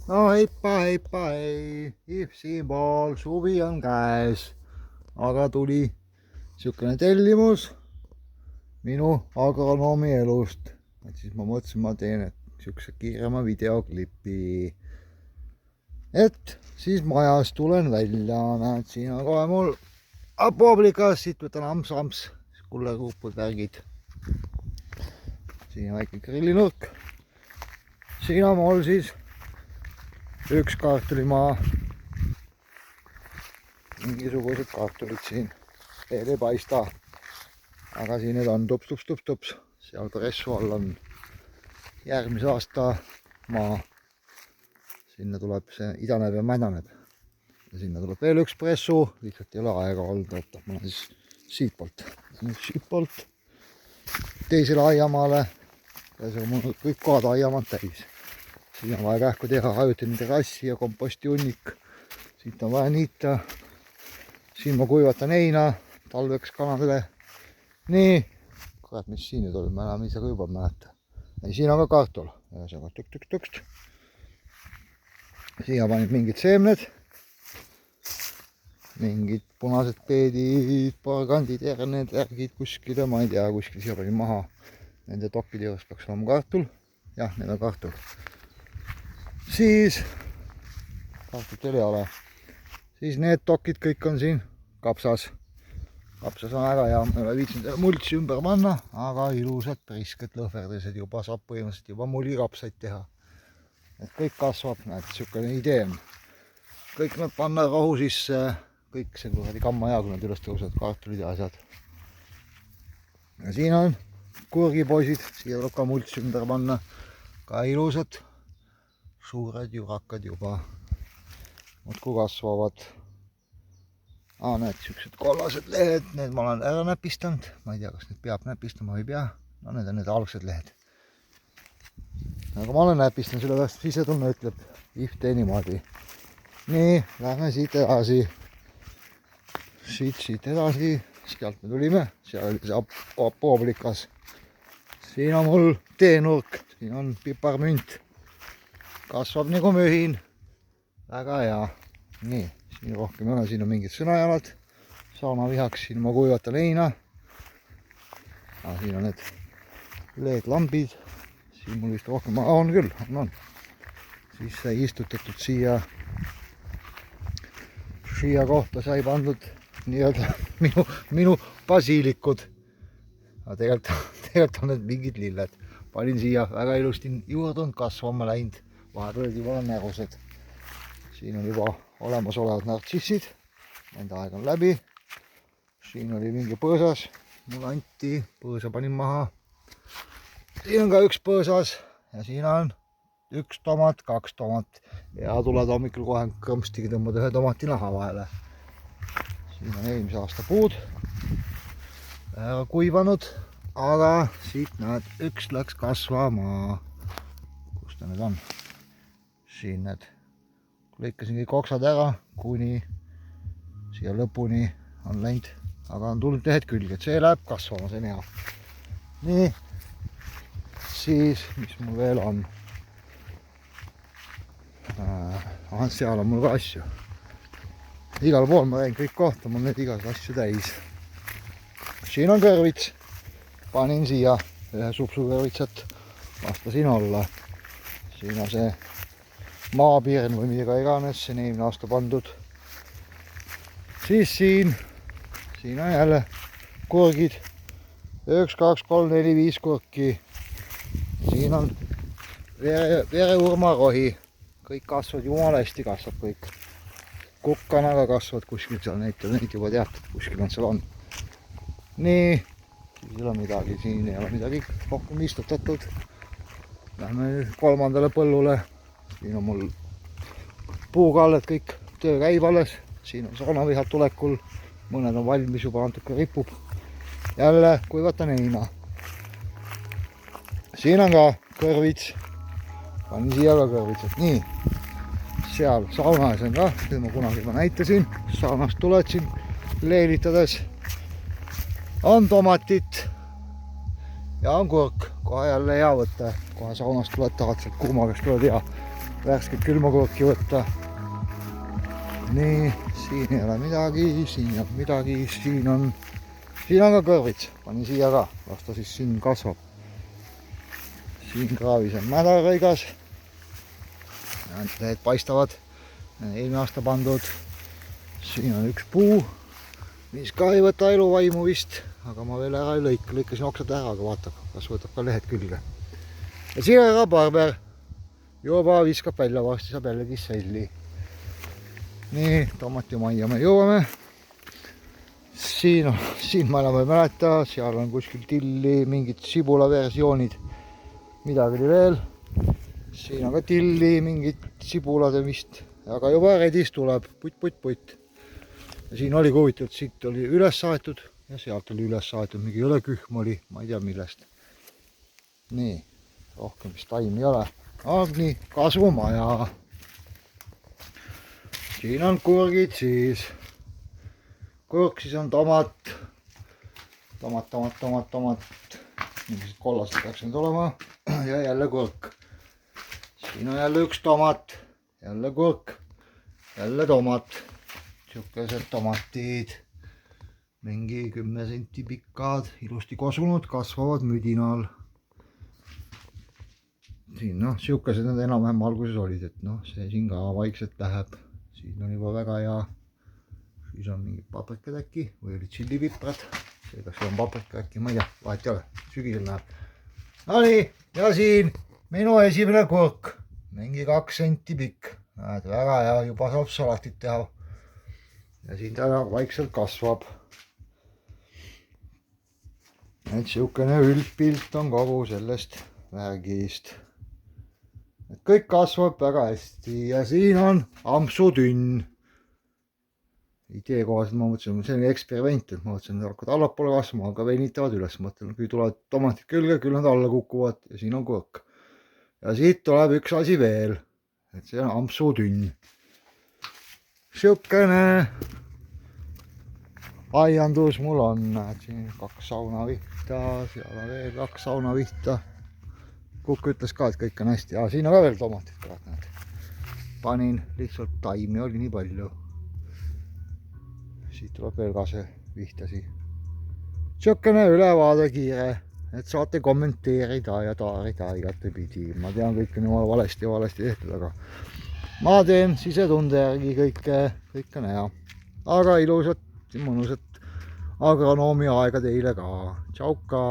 No heippa hei, siinpool suvi on käes, aga tuli siukene tellimus minu agronoomi elust, et siis ma mõtlesin, ma teen siukse kiirema videoklipi, et siis majas tulen välja, näed, siin on kohe mul publikas, siit võtan amps-amps, kullerkuupud, värgid, siin on väike grillinurk, siin on mul siis üks kartulimaa, mingisugused kartulid siin, veel ei paista, aga siin need on tups, seal pressu all on järgmise aasta maa, sinna tuleb see idaneb ja mädaneb ja sinna tuleb veel üks pressu, lihtsalt ei ole aega olnud, et ma olen siis siitpoolt teisele aiamaale ja see on mul kõik kohad aiamaad täis. Siin on vaja kähku teha ajutine terrassi ja komposti hunnik. Siit on vaja niita. Siin ma kuivatan heina talveks kanadele. Nii. Kurat, mis siin nüüd oli? Ma enam ise ka juba mäleta. Siin on ka kartul. Ühesõnaga tükk. Siia panin mingid seemned. Mingid punased peedid, porgandid, herned, värgid kuskile. Ma ei tea, kuskil siia panin maha. Nende tokkide juures peaks olema kartul. Jah, need on kartul. Siis kartut veel ei ole. Siis need tokkid kõik on siin kapsas. Kapsas on väga hea, ma ei ole viitsinud multsi ümber panna, aga ilusad prisked lõhverdised juba saab põhimõtteliselt juba mulikapsaid teha. Et kõik kasvab, näed, siukene idee on. Kõik nad panna rohu sisse, kõik see kuradi kamma hea, kui nad üles tõusevad, kartulid ja asjad. Ja siin on kurgipoisid, siia tuleb ka multsi ümber panna, ka ilusad. Suured jurakad juba muudkui kasvavad. Need siuksed kollased lehed, need ma olen ära näpistanud. Ma ei tea, kas need peab näpistama või ei pea. No need on need algsed lehed. Aga ma olen näpistanud, sellepärast sisetunne ütleb ihte niimoodi. Nii, lähme siit edasi. Siit edasi. Sealt me tulime. Seal oli see publikas. Siin on mul teenurk. Siin on piparmünt. Kasvab nagu mühin. Väga hea. Nii, siin rohkem ei ole, siin on mingid sõnajalad. Saunavihaks, siin ma kuivatan heina. Siin on need LED-lambid. Siin mul vist rohkem on küll. On. Siis sai istutatud siia kohta sai pandud nii-öelda minu basiilikud. Aga tegelikult on need mingid lilled. Panin siia väga ilusti juurdunud kasvama läinud. Vahepeal juba on närused. Siin on juba olemasolevad nartsissid. Nende aeg on läbi. Siin oli mingi põõsas. Mulle anti. Põõsa panin maha. Siin on ka üks põõsas. Ja siin on üks tomat, kaks tomat. Ja tuled hommikul kohe krõmstigi tõmbada ühe tomati naha vahele. Siin on eelmise aasta puud. Kuivanud. Aga siit näed, üks läks kasvama. Kus ta nüüd on? Siin need lõikasin kõik oksad ära, kuni siia lõpuni on läinud, aga on tulnud lehed külge, et see läheb kasvama, see on hea. Nii, siis, mis mul veel on? Seal on mul ka asju. Igal pool ma käin kõik kohta, mul need igas asju täis. Siin on kõrvits, panin siia ühe supsu kõrvitsat, lastasin olla. Siin on see maapirn või mida iganes, see on eelmine aasta pandud. Siis siin on jälle kurgid. 1, 2, 3, 4, 5 kurki. Siin on vereurmarohi. Kõik kasvavad, jumala hästi kasvab kõik. Kukkanaga kasvavad kuskil seal, neid juba teatud, kuskil on seal on. Nii, siis ei ole midagi, siin ei ole midagi rohkem istutatud. Lähme kolmandale põllule. Siin on mul puukalled, kõik töö käib alles. Siin on saunavihad tulekul. Mõned on valmis juba, natuke ripub. Jälle kuivatan heina. Siin on ka kõrvits. Panin siia ka kõrvitsad. Nii, seal saunas on ka, seda ma kunagi juba näitasin. Saunast tuletsin leelitades. On tomatit ja on kurk. Kohe jälle hea võtta. Kohe saunast tuled, tahad sealt kuumakast tuled hea. värsket külmakurki võtta. Nii, siin ei ole midagi, siin ei ole midagi, siin on ka kõrvits, panin siia ka, las ta siis siin kasvab. Siin kraavis on mädarõigas. Need paistavad, eelmine aasta pandud. Siin on üks puu, mis ka ei võta eluvaimu vist, aga ma veel ära ei lõikasin oksad ära, aga vaata, kas võtab ka lehed külge. Ja siin on rabarber, juba viskab välja, varsti saab jällegi selli. Nii, tomatimajja me jõuame. Siin ma enam ei mäleta, seal on kuskil tilli, mingid sibula versioonid, midagi oli veel. Siin on ka tilli, mingid sibulad vist, aga juba redis tuleb, putt. Ja siin oli huvitatud, siit oli üles saetud ja sealt oli üles saetud, mingi õlekühm oli, ma ei tea millest. Nii, rohkem vist taimi ei ole. Nii, kasvumaja. Siin on kurgid siis. Kurk siis on tomat. Mingised kollased peaks need olema. Ja jälle kurk. Siin on jälle üks tomat. Jälle kurk. Jälle tomat. Siukesed tomatid. Mingi 10 senti pikkad. Ilusti kosunud, kasvavad müdinal. Siin siukesed nad enam-vähem alguses olid, et see siin ka vaikselt läheb. Siin on juba väga hea. Siis on mingid paprikad äkki või olid tšillipiprad. See kas on paprika äkki, ma ei tea, vahet ei ole. Sügisel läheb. No nii, ja siin minu esimene kurk. Mingi 2 senti pikk. Näed, väga hea, juba saab salatit teha. Ja siin ta vaikselt kasvab. Et siukene üldpilt on kogu sellest värgist. Et kõik kasvab väga hästi ja siin on ampsutünn. Idee kohaselt ma mõtlesin, see on eksperiment, et ma mõtlesin, et hakkad allapoole kasvama, aga venitavad üles. Mõtlen, kui tulevad tomatid külge, küll nad alla kukuvad ja siin on kurk. Ja siit tuleb üks asi veel, et see on ampsutünn. Siukene aiandus mul on, et siin 2 saunavihta, seal on veel 2 saunavihta. Kukk ütles ka, et kõik on hästi. Ja siin on ka veel tomatid ka. Panin lihtsalt taimi, oli nii palju. Siit tuleb veel ka see vihtasi. Siukene ülevaade kiire, et saate kommenteerida ja taarida igate pidi. Ma tean, kõik on jumala valesti tehtud, aga ma teen sisetunde järgi kõik on hea. Aga ilusat, mõnusat agronoomia aega teile ka. Tšauka!